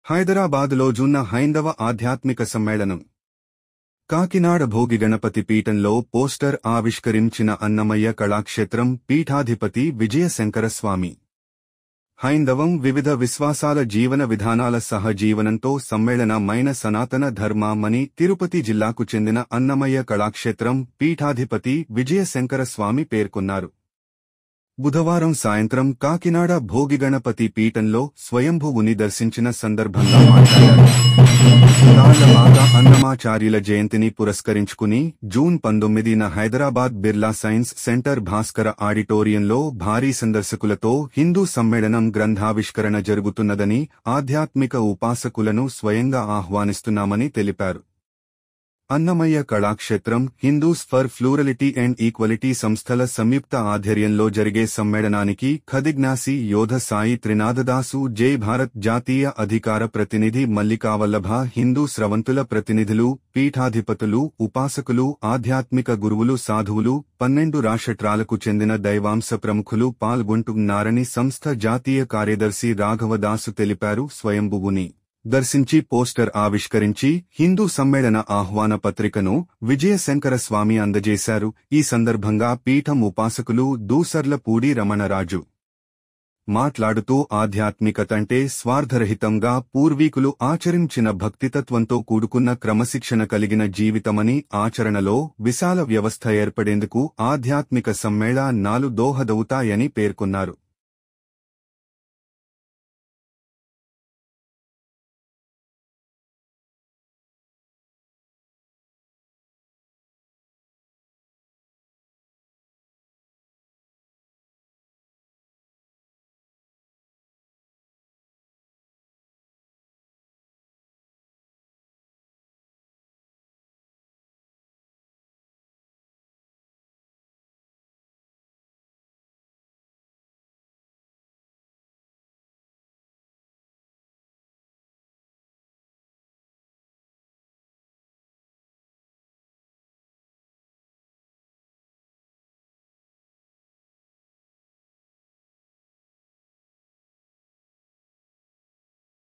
హైదరాబాదులో జూన్న హైందవ ఆధ్యాత్మిక సమ్మేళనం. కాకినాడ భోగి గణపతి పీఠంలో పోస్టర్ ఆవిష్కరించిన అన్నమయ్య కళాక్షేత్రం పీఠాధిపతి విజయశంకర స్వామి. హైందవం వివిధ విశ్వాసాల జీవన విధానాల సహజీవనంతో సమ్మేళనమైన సనాతన ధర్మమని తిరుపతి జిల్లాకు చెందిన అన్నమయ్య కళాక్షేత్రం పీఠాధిపతి విజయశంకర స్వామి పేర్కొన్నారు. బుధవారం సాయంత్రం కాకినాడ భోగి గణపతి పీఠంలో స్వయంభువుని దర్శించిన సందర్భంగా మాట్లాడారు. తాళ్లపాక అన్నమాచార్యుల జయంతిని పురస్కరించుకుని జూన్ 19న హైదరాబాద్ బిర్లా సైన్స్ సెంటర్ భాస్కర ఆడిటోరియంలో భారీ సందర్శకులతో హిందూ సమ్మేళనం గ్రంథావిష్కరణ జరుగుతున్నదని, ఆధ్యాత్మిక ఉపాసకులను స్వయంగా ఆహ్వానిస్తున్నామని తెలిపారు. Annamayya Kalakshetram, Hindus for ఫ్లూరలిటీ and equality సంస్థల సంయుక్త ఆధ్వర్యంలో జరిగే సమ్మేళనానికి ఖదిగ్నాసి యోధ సాయి త్రినాథదాసు, జై భారత్ జాతీయ అధికార ప్రతినిధి మల్లికావల్లభ, హిందూ స్రవంతుల ప్రతినిధులు, పీఠాధిపతులు, ఉపాసకులు, ఆధ్యాత్మిక గురువులు, సాధువులు, 12 రాష్ట్రాలకు చెందిన దైవాంశ ప్రముఖులు పాల్గొంటున్నారని సంస్థ జాతీయ కార్యదర్శి రాఘవదాసు తెలిపారు. స్వయంభువుని దర్శించి పోస్టర్ ఆవిష్కరించి హిందూ సమ్మేళన ఆహ్వాన పత్రికను విజయశంకర స్వామి అందజేశారు. ఈ సందర్భంగా పీఠం ఉపాసకులు దూసర్లపూడి రమణరాజు మాట్లాడుతూ ఆధ్యాత్మికతంటే స్వార్థరహితంగా పూర్వీకులు ఆచరించిన భక్తితత్వంతో కూడుకున్న క్రమశిక్షణ కలిగిన జీవితమని, ఆచరణలో విశాల వ్యవస్థ ఏర్పడేందుకు ఆధ్యాత్మిక సమ్మేళనాలు దోహదవుతాయని పేర్కొన్నారు.